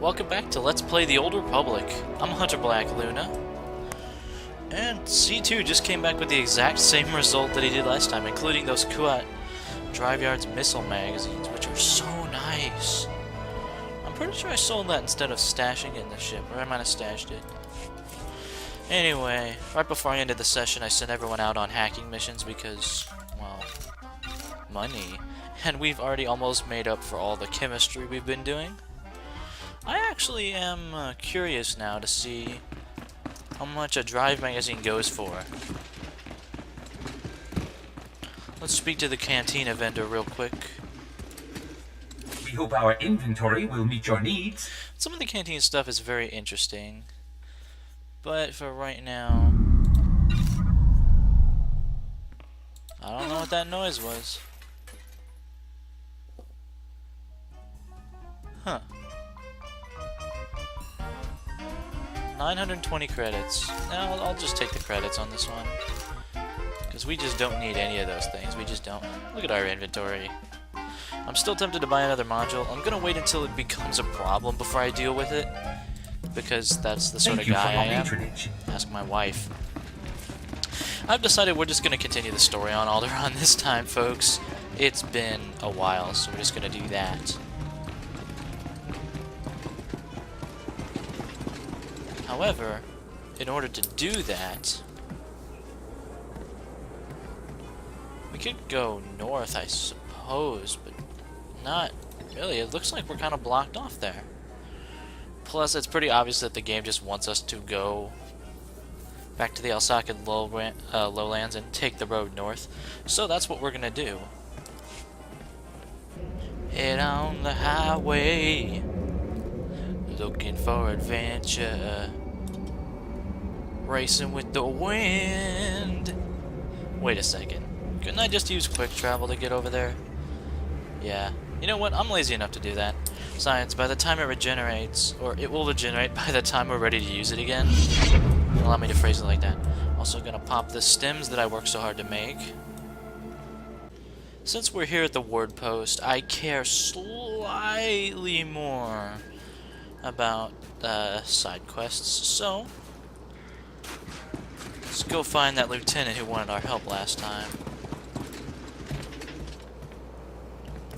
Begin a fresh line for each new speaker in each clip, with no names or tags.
welcome back to Let's Play the Old Republic. I'm Hunter Black Luna, and C2 just came back with the exact same result that he did last time, including those Kuat Drive Yards missile magazines, which are so nice. I'm pretty sure I sold that instead of stashing it in the ship, or I might have stashed it. Anyway, right before I ended the session, I sent everyone out on hacking missions because, well, money. And we've already almost made up for all the chemistry we've been doing. I actually am curious now to see how much a drive magazine goes for. Let's speak to the cantina vendor real quick.
We hope our inventory will meet your needs.
Some of the canteen stuff is very interesting, but for right now, I don't know what that noise was. Huh. 920 credits. Now I'll just take the credits on this one, because we just don't need any of those things. We just don't. Look at our inventory. I'm still tempted to buy another module. I'm gonna wait until it becomes a problem before I deal with it, because that's the sort of guy I am. Ask my wife. I've decided we're just gonna continue the story on Alderaan this time, folks. It's been a while, so we're just gonna do that. However, in order to do that, we could go north, I suppose, but not really. It looks like we're kind of blocked off there. Plus, it's pretty obvious that the game just wants us to go back to the Alsacan lowlands and take the road north. So that's what we're gonna do. Head on the highway, looking for adventure, racing with the wind. Wait a second. Couldn't I just use quick travel to get over there? Yeah. You know what? I'm lazy enough to do that. Science, by the time it regenerates, or it will regenerate by the time we're ready to use it again. Allow me to phrase it like that. Also gonna pop the stems that I worked so hard to make. Since we're here at the ward post, I care slightly more about side quests, so let's go find that lieutenant who wanted our help last time.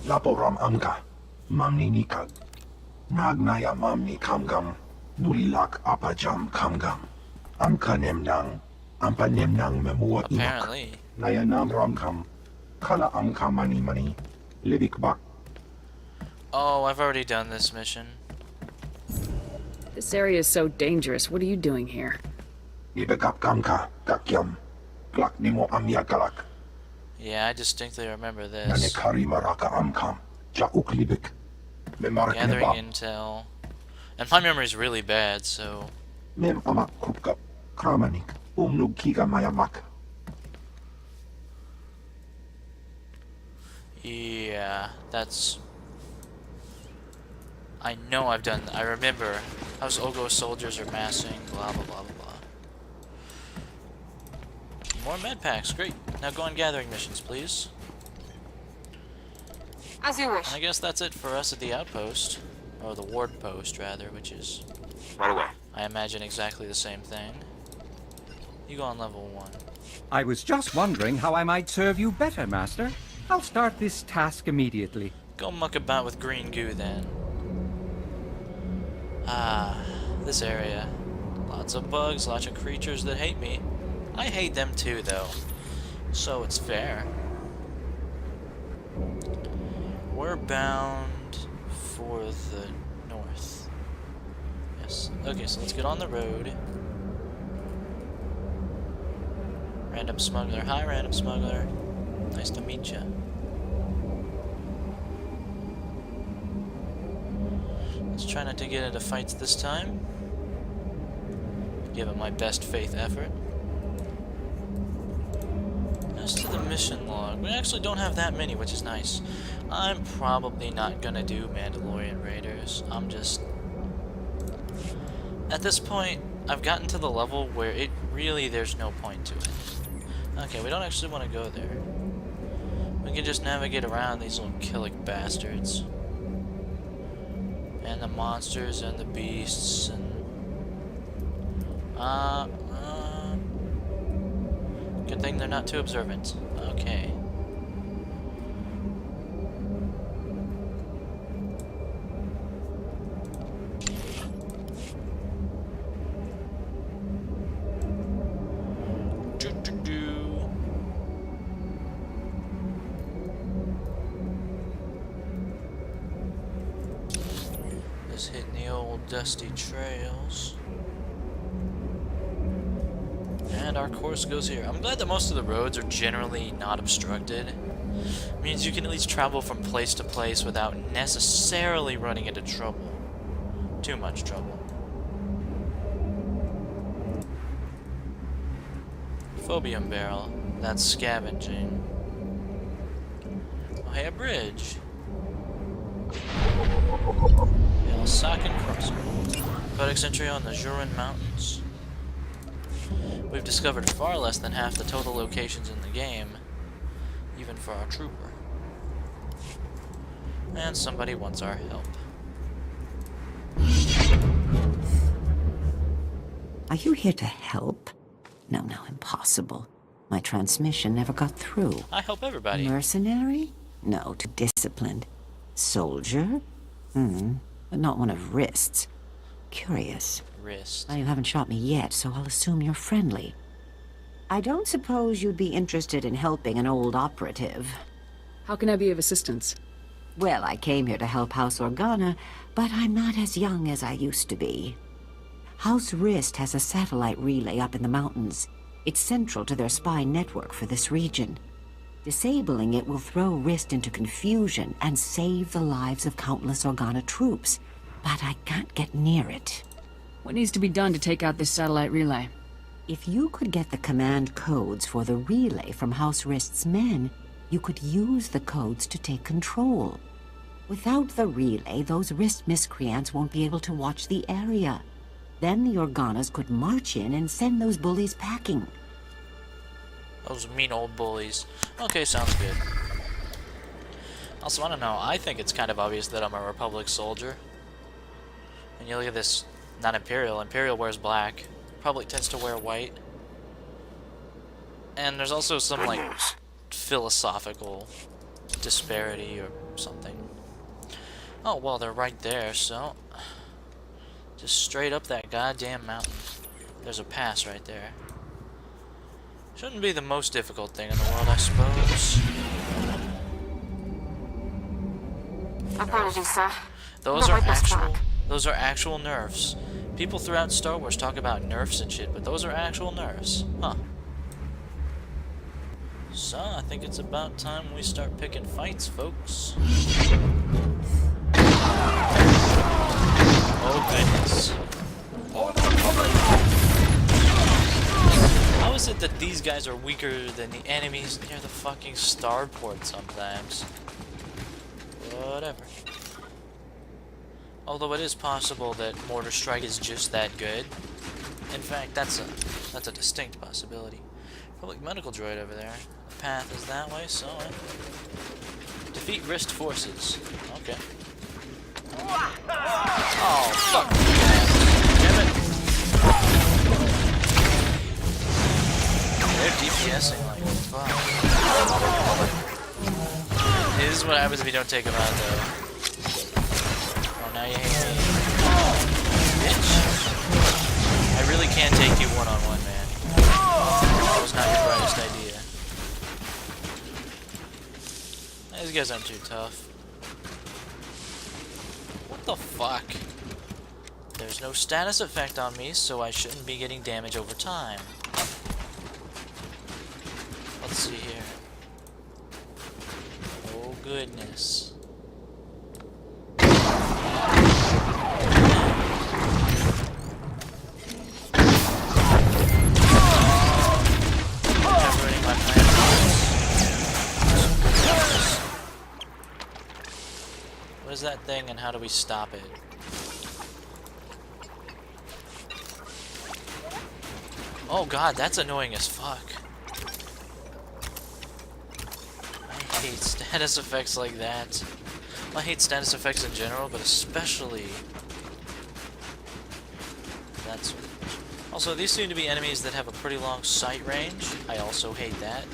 Laporam amka, mamni nikag, nagnaya mamni kamgam, nulilak apajam kamgam, amka nemnang, ampa nemnang memua imak,
Apparently.
nayanam ramkam, kala amka mani, libik bak.
Oh, I've already done this mission.
This area is so dangerous. What are you doing here?
Ibekap kamka, kakyam, klak nimo amyakalak,
Yeah, I distinctly remember this.
nanekari maraka amkam, jauk libik, memarak
Gathering
neba,
intel. And my memory's really bad, so...
mem amak kupkap, kramanik, umnug kiga mayamak.
Yeah, that's... I know I've done... I remember. House Ogo soldiers are massing, blah blah blah blah blah. More med packs, great. Now go on gathering missions, please.
As you wish.
And I guess that's it for us at the outpost. Or the ward post, rather, which is...
Right away.
I imagine exactly the same thing. You go on level 1.
I was just wondering how I might serve you better, Master. I'll start this task immediately.
Go muck about with green goo, then. Ah, this area. Lots of bugs, lots of creatures that hate me. I hate them too, though. So it's fair. We're bound for the north. Yes. Okay, so let's get on the road. Random smuggler. Hi, random smuggler. Nice to meet you. Let's try not to get into fights this time. Give it my best faith effort. As to the mission log, we actually don't have that many, which is nice. I'm probably not gonna do Mandalorian Raiders. I'm just... At this point, I've gotten to the level where it really, there's no point to it. Okay, we don't actually want to go there. We can just navigate around these little killick bastards. And the monsters and the beasts and... Good thing they're not too observant. Okay. Just hitting the old dusty trails. And our course goes here. I'm glad that most of the roads are generally not obstructed. It means you can at least travel from place to place without necessarily running into trouble. Too much trouble. Phobium barrel. That's scavenging. Oh, hey, a bridge. The Alsacan crossing. Codex entry on the Jurin Mountains. We've discovered far less than half the total locations in the game, even for our trooper. And somebody wants our help.
Are you here to help? No, impossible. My transmission never got through.
I help everybody.
Mercenary? No, too disciplined. Soldier? But not one of Rist's. Curious.
Wrist.
Well, you haven't shot me yet, so I'll assume you're friendly. I don't suppose you'd be interested in helping an old operative.
How can I be of assistance?
Well, I came here to help House Organa, but I'm not as young as I used to be. House Rist has a satellite relay up in the mountains. It's central to their spy network for this region. Disabling it will throw Rist into confusion and save the lives of countless Organa troops. But I can't get near it.
What needs to be done to take out this satellite relay?
If you could get the command codes for the relay from House Rist's men, you could use the codes to take control. Without the relay, those Rist miscreants won't be able to watch the area. Then the Organas could march in and send those bullies packing.
Those mean old bullies. Okay, sounds good. Also, I don't know, I think it's kind of obvious that I'm a Republic soldier. And you look at this, not Imperial. Imperial wears black. Republic tends to wear white. And there's also some, like, philosophical disparity or something. Oh, well, they're right there, so... just straight up that goddamn mountain. There's a pass right there. Shouldn't be the most difficult thing in the world, I suppose.
Apologies, sir.
Those are actual nerfs. People throughout Star Wars talk about nerfs and shit, but those are actual nerfs. Huh. So, I think it's about time we start picking fights, folks. Oh, goodness. How is it that these guys are weaker than the enemies near the fucking starport sometimes? Whatever. Although it is possible that Mortar Strike is just that good. In fact, that's a distinct possibility. Public medical droid over there. The path is that way, so defeat Rist forces. Okay. Oh, fuck. Damn it. They're DPSing like fuck. This is what happens if you don't take them out, though. Oh, now you hate me. Bitch. I really can't take you one-on-one, man. That was not your brightest idea. These guys aren't too tough. What the fuck? There's no status effect on me, so I shouldn't be getting damage over time. Let's see here. Oh goodness. I'm ruining my plan. What is that thing and how do we stop it? Oh god, that's annoying as fuck. I hate status effects like that. I hate status effects in general, but especially that switch. Also, these seem to be enemies that have a pretty long sight range. I also hate that.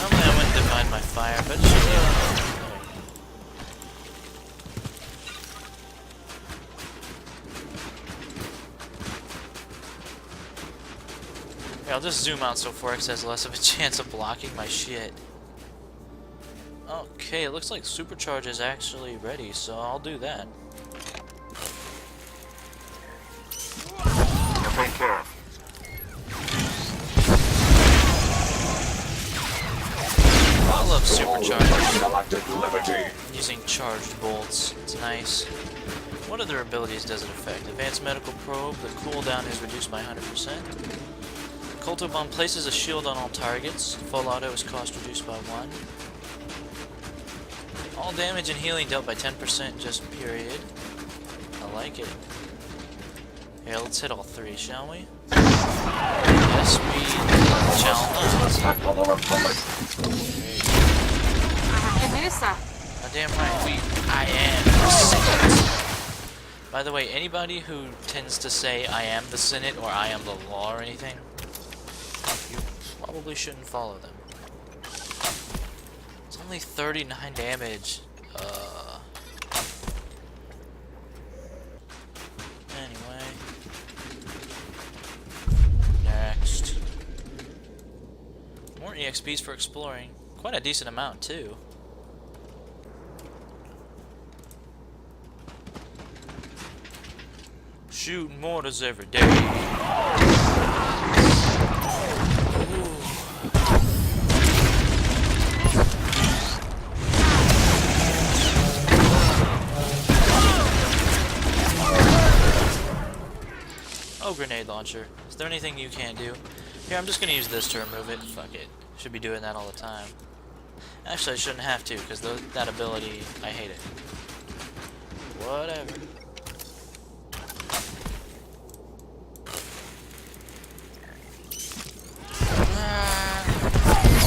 Normally I wouldn't divide my fire, but it should be okay. I'll just zoom out so 4X has less of a chance of blocking my shit. Okay, it looks like Supercharge is actually ready, so I'll do that.
Take care.
I love Supercharge.
Galactic liberty.
Using charged bolts. It's nice. What other abilities does it affect? Advanced Medical Probe. The cooldown is reduced by 100%. Colto Bomb places a shield on all targets. Full auto is cost reduced by 1. All damage and healing dealt by 10%, just period. I like it. Here, let's hit all 3, shall we? Yes, we shall not.
Attack on the Republic.
Damn right, I am the Senate. By the way, anybody who tends to say I am the Senate or I am the law or anything, you probably shouldn't follow them. It's only 39 damage. Anyway. Next. More EXPs for exploring. Quite a decent amount, too. Shooting mortars every day. Oh, grenade launcher. Is there anything you can't do? Here, I'm just gonna use this to remove it. Fuck it. Should be doing that all the time. Actually, I shouldn't have to, because that ability, I hate it. Whatever.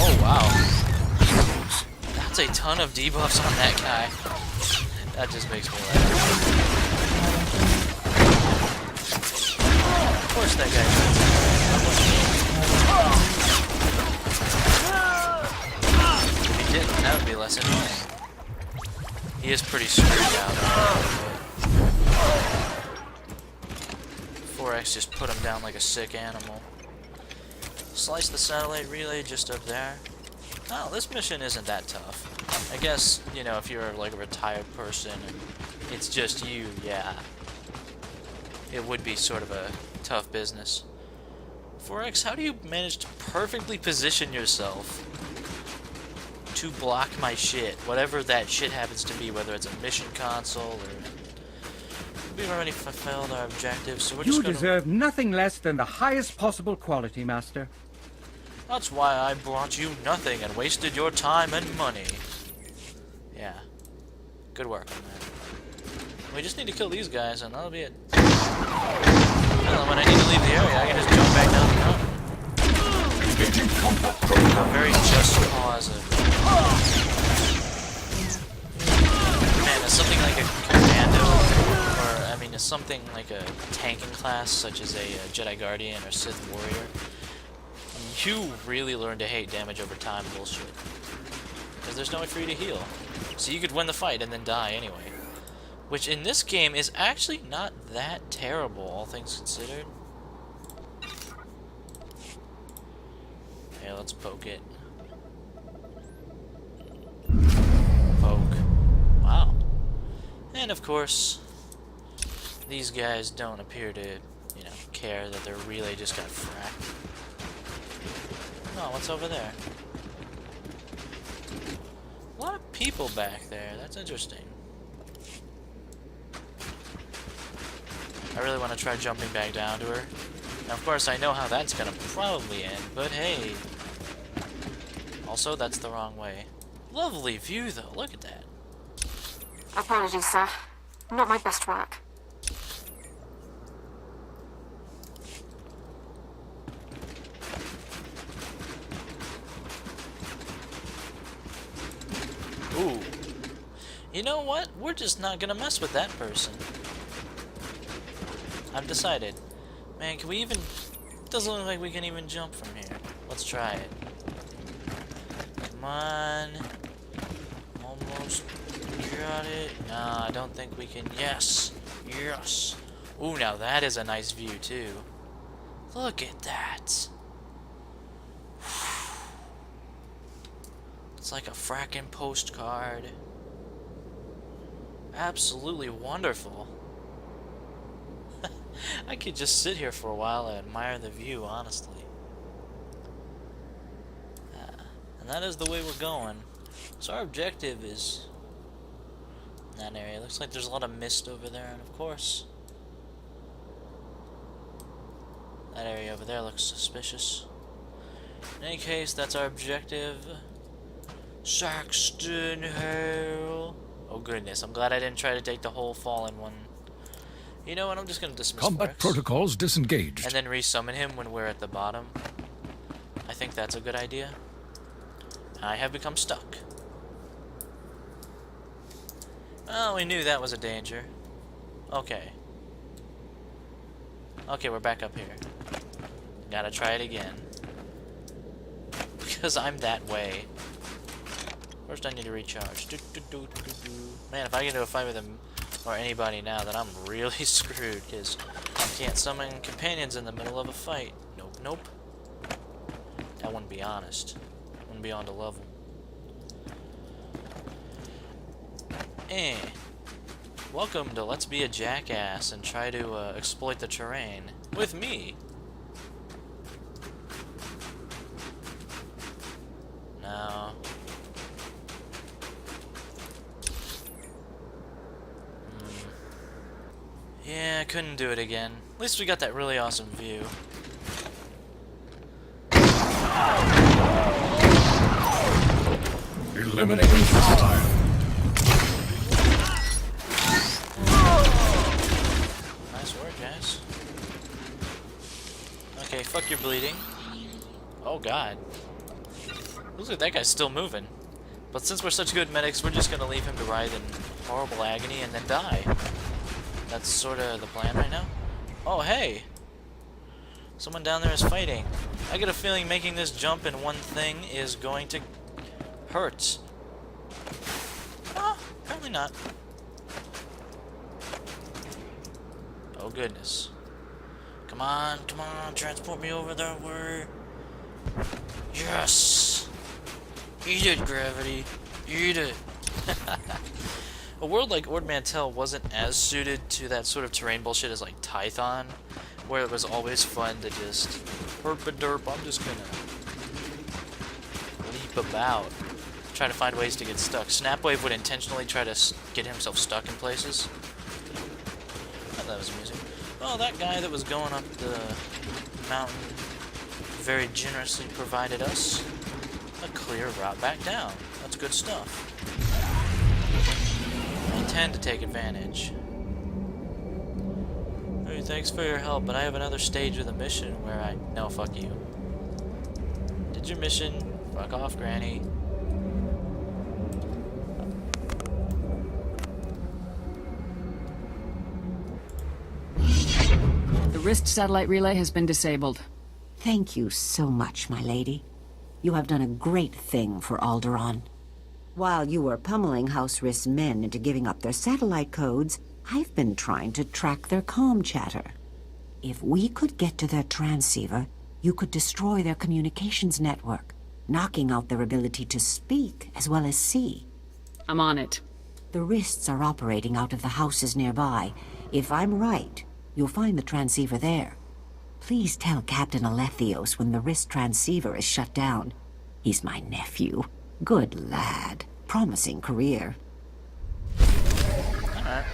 Oh, wow. That's a ton of debuffs on that guy. That just makes me laugh. Of course that guy If he didn't, that would be less annoying. He is pretty screwed out. 4X just put him down like a sick animal. Slice the satellite relay just up there. Oh, this mission isn't that tough. I guess, you know, if you're like a retired person and it's just you, yeah. It would be sort of a tough business. 4X, how do you manage to perfectly position yourself to block my shit? Whatever that shit happens to be, whether it's a mission console or... We've already fulfilled our objectives, so we're just gonna...
You deserve nothing less than the highest possible quality, Master.
That's why I brought you nothing and wasted your time and money. Yeah. Good work on that. We just need to kill these guys and that'll be it. Well, when I need to leave the area, I can just jump back down the mountain. A very just cause of... Man, is something like a commando, or, I mean, is something like a tanking class, such as a Jedi Guardian or Sith Warrior, you really learn to hate damage over time bullshit. Because there's no way for you to heal. So you could win the fight and then die anyway. Which in this game is actually not that terrible, all things considered. Okay, let's poke it. Poke. Wow. And of course, these guys don't appear to, you know, care that their relay just got fracked. Oh, what's over there? A lot of people back there. That's interesting. I really want to try jumping back down to her. Now, of course, I know how that's gonna probably end, but hey. Also, that's the wrong way. Lovely view, though. Look at that.
Apologies, sir. Not my best work.
Ooh. You know what? We're just not gonna mess with that person. I've decided. Man, can we even... Doesn't look like we can even jump from here. Let's try it. Come on. Almost got it. No, I don't think we can. Yes. Yes. Ooh, now that is a nice view, too. Look at that. It's like a frackin' postcard. Absolutely wonderful. I could just sit here for a while and admire the view, honestly. And that is the way we're going. So our objective is in that area. Looks like there's a lot of mist over there, and of course, that area over there looks suspicious. In any case, that's our objective. Saxton Hale. Oh goodness, I'm glad I didn't try to take the whole fallen one. You know what, I'm just gonna dismiss
Combat
Rex,
protocols disengaged.
and then resummon him when we're at the bottom. I think that's a good idea. I have become stuck. Well, we knew that was a danger. Okay. Okay, we're back up here. Gotta try it again. Because I'm that way. First I need to recharge. Man, if I get into a fight with him or anybody now, then I'm really screwed, because I can't summon companions in the middle of a fight. Nope, nope. That wouldn't be honest. Wouldn't be on the level. Welcome to Let's Be a Jackass and try to exploit the terrain with me. No. Yeah, I couldn't do it again. At least we got that really awesome view.
Eliminating hostile.
Nice work, guys. Okay, fuck your bleeding. Oh god. Looks like that guy's still moving. But since we're such good medics, we're just gonna leave him to writhe in horrible agony and then die. That's sort of the plan right now. Oh, hey! Someone down there is fighting. I get a feeling making this jump in one thing is going to hurt. Oh, apparently not. Oh, goodness. Come on, transport me over that way. Yes! Eat it, gravity. Eat it. A world like Ord Mantell wasn't as suited to that sort of terrain bullshit as like Tython, where it was always fun to just herp a derp. I'm just gonna leap about, try to find ways to get stuck. Snapwave would intentionally try to get himself stuck in places. I thought that was amusing. Well, that guy that was going up the mountain very generously provided us a clear route back down. That's good stuff. I intend to take advantage. Hey, thanks for your help, but I have another stage of the mission where I... No, fuck you. Did your mission. Fuck off, Granny.
The wrist satellite relay has been disabled.
Thank you so much, my lady. You have done a great thing for Alderaan. While you were pummeling House Rist's men into giving up their satellite codes, I've been trying to track their comm chatter. If we could get to their transceiver, you could destroy their communications network, knocking out their ability to speak as well as see.
I'm on it.
The Rists are operating out of the houses nearby. If I'm right, you'll find the transceiver there. Please tell Captain Alethios when the Rist transceiver is shut down. He's my nephew. Good lad. Promising career.
Alright.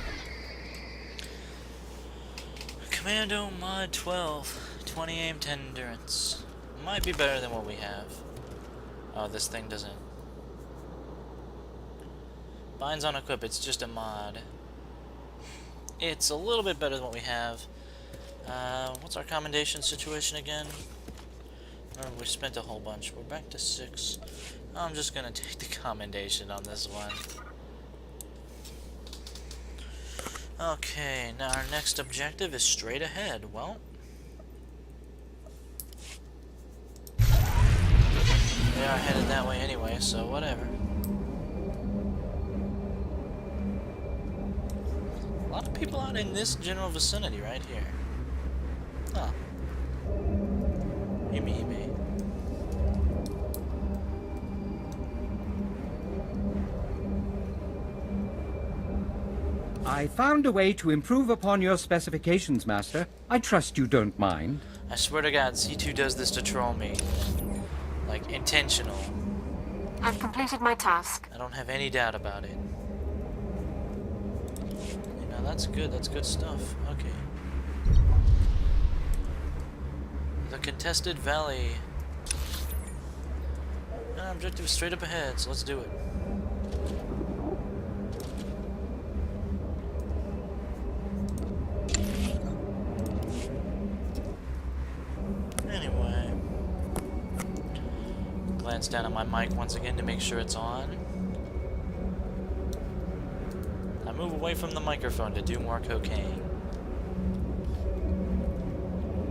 Commando Mod 12. 20 aim, 10 endurance. Might be better than what we have. Oh, this thing doesn't... Binds on equip, it's just a mod. It's a little bit better than what we have. What's our commendation situation again? We spent a whole bunch. We're back to 6. I'm just gonna take the commendation on this one. Okay, now our next objective is straight ahead. Well, they are headed that way anyway, so whatever. A lot of people out in this general vicinity right here. Huh. You me.
I found a way to improve upon your specifications, Master. I trust you don't mind.
I swear to God, C2 does this to troll me. Like, intentional.
I've completed my task.
I don't have any doubt about it. You know, that's good stuff. Okay. The contested valley. Objective is straight up ahead, so let's do it. Anyway, glance down at my mic once again to make sure it's on. I move away from the microphone to do more cocaine.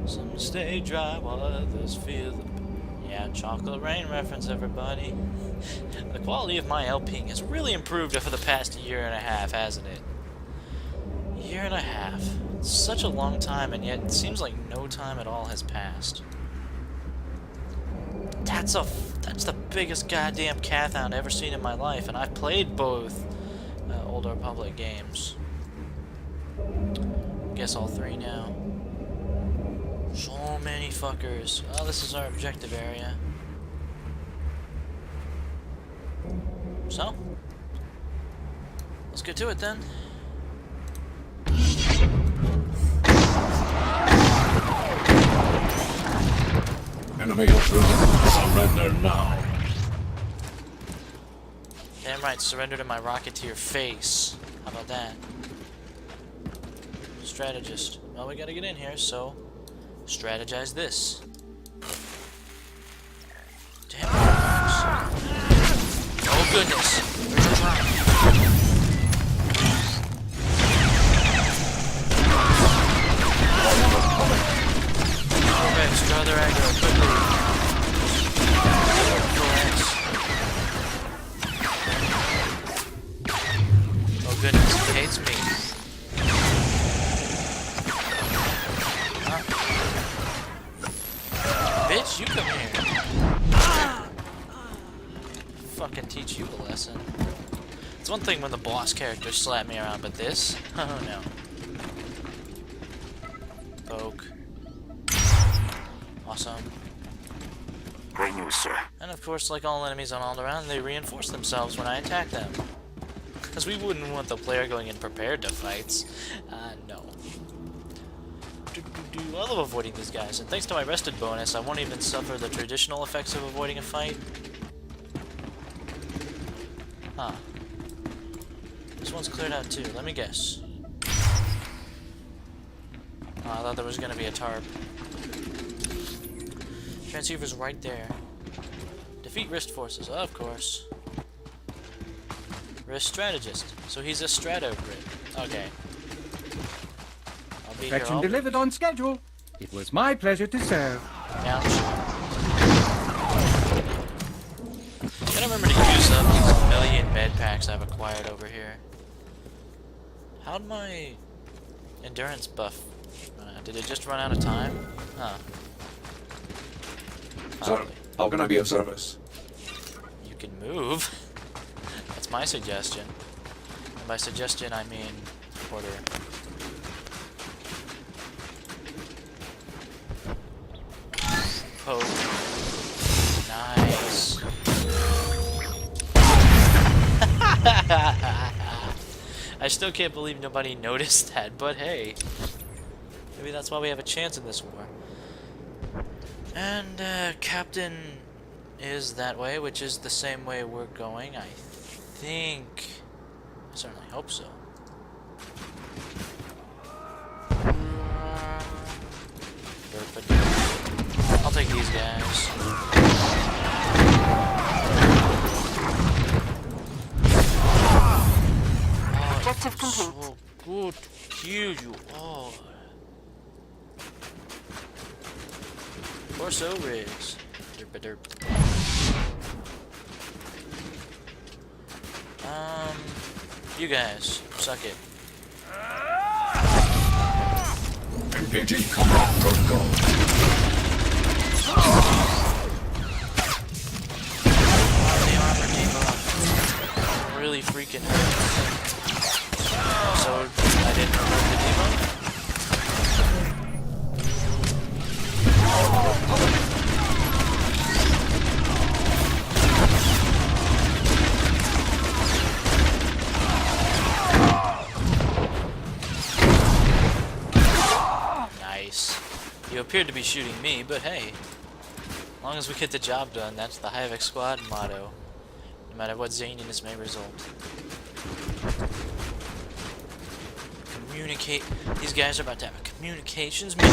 Some stay dry while others feel the... Yeah, Chocolate Rain reference, everybody. The quality of my LPing has really improved over the past year and a half, hasn't it? Year and a half. It's such a long time, and yet it seems like no time at all has passed. That's the biggest goddamn cat I've ever seen in my life, and I've played both Old Republic games. Guess all 3 now. So many fuckers. Oh, this is our objective area. So, let's get to it then.
Enemy approved. Surrender now.
Damn right, surrender to my Rocketeer face. How about that? Strategist. Well, we gotta get in here, so strategize this. Damn it. Oh goodness. Where's the drop? Corvex, draw their aggro quickly. Oh goodness, he hates me. Huh? Bitch, you come here. Fucking teach you a lesson. It's one thing when the boss characters slap me around, but this? Oh no. Poke. Awesome.
Great news, sir.
And of course, like all enemies on Alderaan, they reinforce themselves when I attack them. Because we wouldn't want the player going in prepared to fights. No. I love avoiding these guys, and thanks to my rested bonus, I won't even suffer the traditional effects of avoiding a fight. Huh. This one's cleared out too, let me guess. Oh, I thought there was gonna be a tarp. Transceiver's right there. Defeat wrist forces, of course. Wrist strategist, so he's a strato grid. Okay. I'll be here
Perfection
all
delivered on schedule. It was my pleasure to serve.
Ouch. Gotta remember to use up these million med packs I've acquired over here. How'd my endurance buff run out? Did it just run out of time? Huh.
Sir,
Probably.
how can I be of service?
You can move. That's my suggestion. And by suggestion, I mean order. Poke. Nice. I still can't believe nobody noticed that, but hey. Maybe that's why we have a chance in this war. And, Captain is that way, which is the same way we're going, I think. I certainly hope so. these guys.
Objective complete.
So good to kill you all. Torso rigs. Derp. You guys, suck it.
Engaging combat protocol.
The armor came off. Really freaking hurt. So, I didn't remove the debuff? Nice. You appeared to be shooting me, but hey. As long as we get the job done, that's the Havoc Squad motto. No matter what zaniness may result. Communicate. These guys are about to have a communications meeting.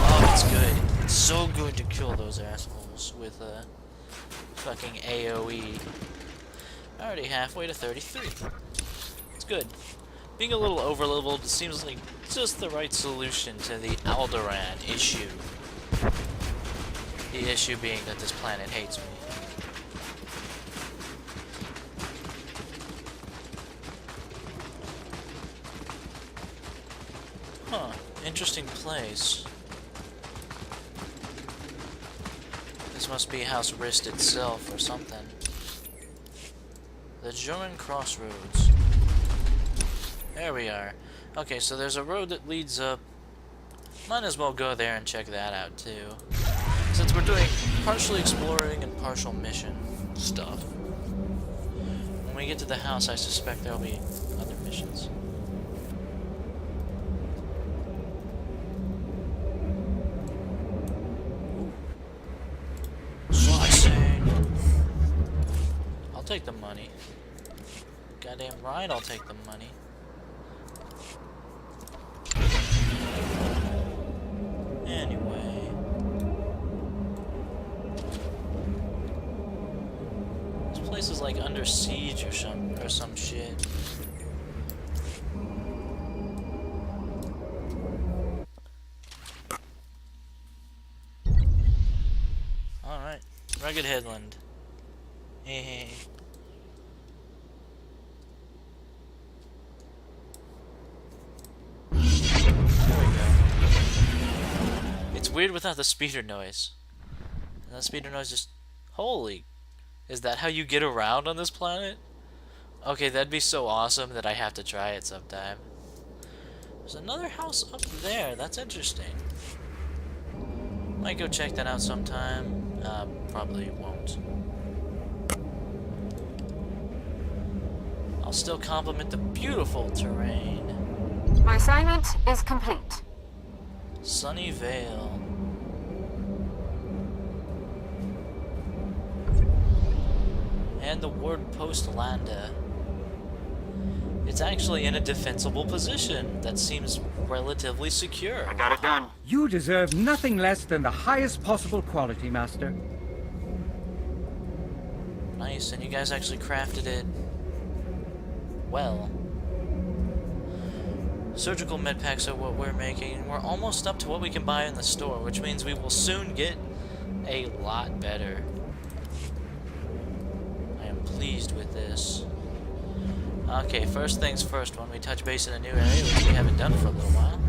Oh, it's good. It's so good to kill those assholes with fucking AoE. Already halfway to 33. It's good. Being a little overleveled seems like just the right solution to the Alderaan issue. The issue being that this planet hates me. Huh. Interesting place. This must be House Wrist itself or something. The German Crossroads. There we are. Okay, so there's a road that leads up. Might as well go there and check that out too. Since we're doing partially exploring and partial mission stuff. When we get to the house, I suspect there'll be other missions. I'll take the money. Goddamn right, I'll take the money. Anyway. This place is like under siege or some shit. Alright. Rugged Headland. Hey. It's weird without the speeder noise. And that speeder noise just... Holy... Is that how you get around on this planet? Okay, that'd be so awesome that I have to try it sometime. There's another house up there. That's interesting. Might go check that out sometime. Probably won't. I'll still compliment the beautiful terrain.
My assignment is complete.
Sunny Vale. And the ward post Landa. It's actually in a defensible position that seems relatively secure.
I got it done.
You deserve nothing less than the highest possible quality, Master.
Nice, and you guys actually crafted it well. Surgical med packs are what we're making. We're almost up to what we can buy in the store, which means we will soon get a lot better. I am pleased with this. Okay, first things first, when we touch base in a new area, which we haven't done for a little while,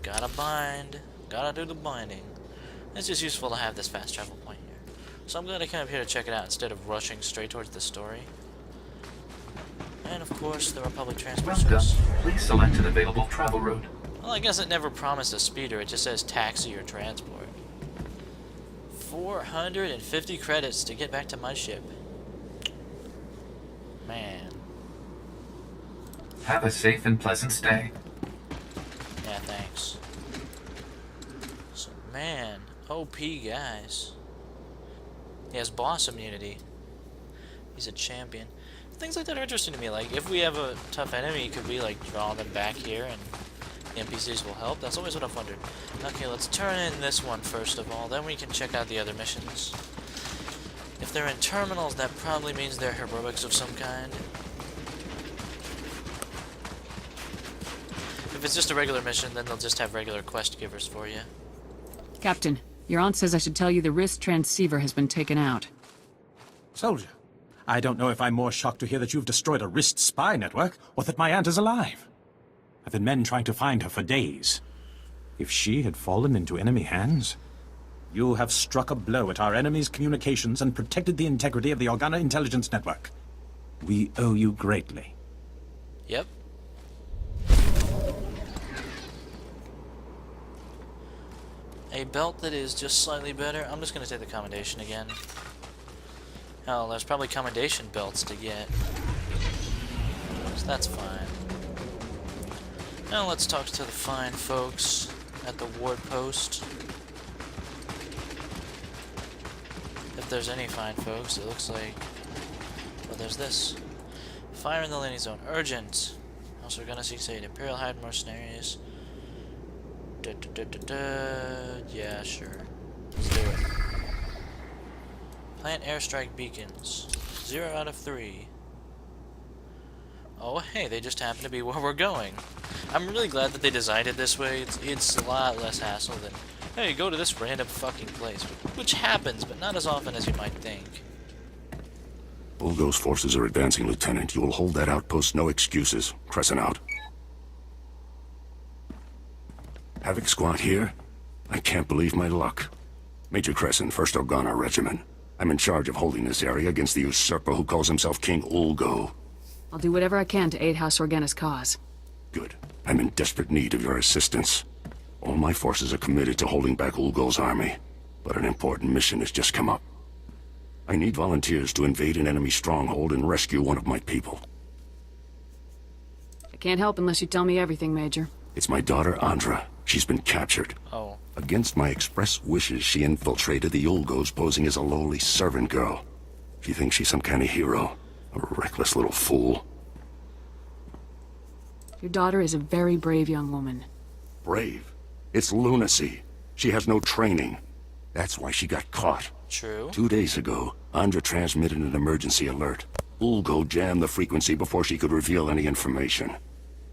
gotta bind. Gotta do the binding. It's just useful to have this fast travel point here. So I'm glad I came up here to check it out instead of rushing straight towards the story. And of course, the Republic Transport Service.
Please select an available travel route.
Well, I guess it never promised a speeder, it just says taxi or transport. 450 credits to get back to my ship. Man.
Have a safe and pleasant stay.
Yeah, thanks. So, man, OP guys. He has boss immunity. He's a champion. Things like that are interesting to me. Like, if we have a tough enemy, could we, like, draw them back here and The NPCs will help. That's always what I've wondered. Okay, let's turn in this one first of all. Then we can check out the other missions. If they're in terminals, that probably means they're heroics of some kind. If it's just a regular mission, then they'll just have regular quest givers for you.
Captain, your aunt says I should tell you the wrist transceiver has been taken out.
Soldier, I don't know if I'm more shocked to hear that you've destroyed a wrist spy network, or that my aunt is alive. I've been men trying to find her for days. If she had fallen into enemy hands, you have struck a blow at our enemy's communications and protected the integrity of the Organa intelligence network. We owe you greatly.
Yep. A belt that is just slightly better. I'm just going to take the commendation again. Hell, there's probably commendation belts to get. So that's fine. Now let's talk to the fine folks at the ward post. If there's any fine folks, it looks like... Well, there's this. Fire in the landing zone. Urgent. Also, we're gonna succeed. Imperial Hide mercenaries. Yeah, sure. Let's do it. Plant airstrike beacons. 0 out of 3. Oh, hey, they just happen to be where we're going. I'm really glad that they designed it this way. It's a lot less hassle than, hey, go to this random fucking place. Which happens, but not as often as you might think.
Ulgo's forces are advancing, Lieutenant. You will hold that outpost, no excuses. Crescent out. Havoc Squad here? I can't believe my luck. Major Crescent, 1st Organa Regiment. I'm in charge of holding this area against the usurper who calls himself King Ulgo.
I'll do whatever I can to aid House Organa's cause.
Good. I'm in desperate need of your assistance. All my forces are committed to holding back Ulgo's army, but an important mission has just come up. I need volunteers to invade an enemy stronghold and rescue one of my people.
I can't help unless you tell me everything, Major.
It's my daughter, Andra. She's been captured.
Oh.
Against my express wishes, she infiltrated the Ulgos, posing as a lowly servant girl. She thinks she's some kind of hero. A reckless little fool.
Your daughter is a very brave young woman.
Brave? It's lunacy. She has no training. That's why she got caught.
True.
2 days ago, Andra transmitted an emergency alert. Ulgo jammed the frequency before she could reveal any information.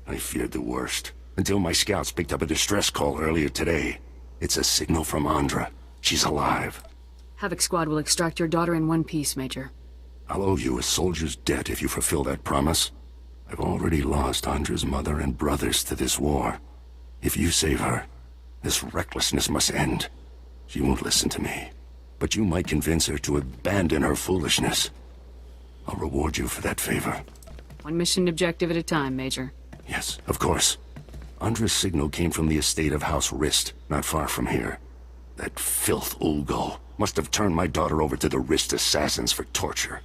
I feared the worst, until my scouts picked up a distress call earlier today. It's a signal from Andra. She's alive.
Havoc Squad will extract your daughter in one piece, Major.
I'll owe you a soldier's debt if you fulfill that promise. I've already lost Andra's mother and brothers to this war. If you save her, this recklessness must end. She won't listen to me, but you might convince her to abandon her foolishness. I'll reward you for that favor.
One mission objective at a time, Major.
Yes, of course. Andra's signal came from the estate of House Rist, not far from here. That filth Ulgo must have turned my daughter over to the Rist assassins for torture.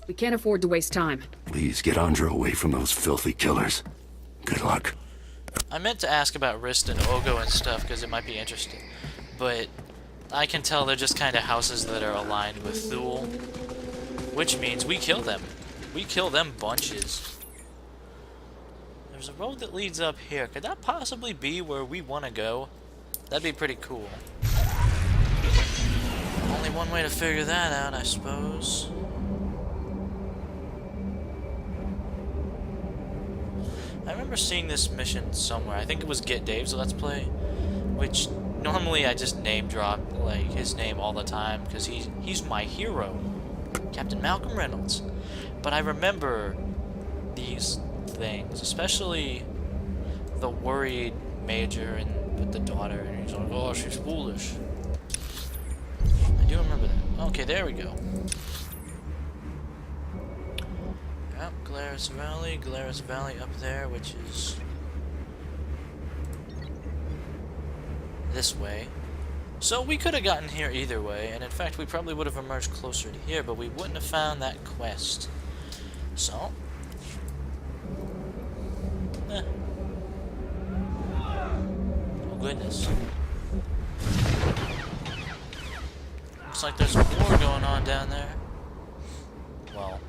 We can't afford to waste time.
Please get Andra away from those filthy killers. Good luck.
I meant to ask about Rist and Ulgo and stuff because it might be interesting, but I can tell they're just kind of houses that are aligned with Thul, which means we kill them. We kill them bunches. There's a road that leads up here. Could that possibly be where we want to go? That'd be pretty cool. Only one way to figure that out, I suppose. I remember seeing this mission somewhere. I think it was Get Dave's Let's Play, which normally I just name drop like his name all the time because he's my hero, Captain Malcolm Reynolds. But I remember these things, especially the worried major and with the daughter, and he's like, "Oh, she's foolish." I do remember that. Okay, there we go. Yep, Glarus Valley up there, which is this way. So we could have gotten here either way, and in fact we probably would have emerged closer to here, but we wouldn't have found that quest. So, oh goodness. Looks like there's a war going on down there. Well,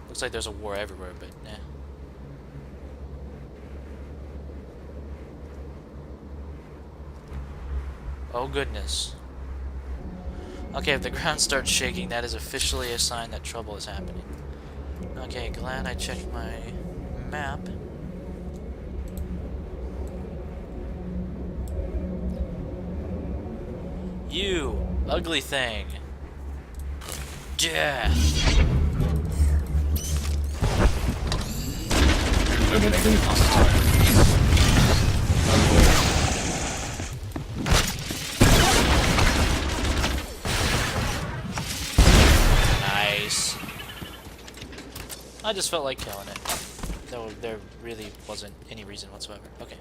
looks like there's a war everywhere, but nah. Oh goodness. Okay, if the ground starts shaking, that is officially a sign that trouble is happening. Okay, glad I checked my map. You ugly thing. Death.
Eliminating hostile.
Nice. I just felt like killing it. Though there really wasn't any reason whatsoever. Okay.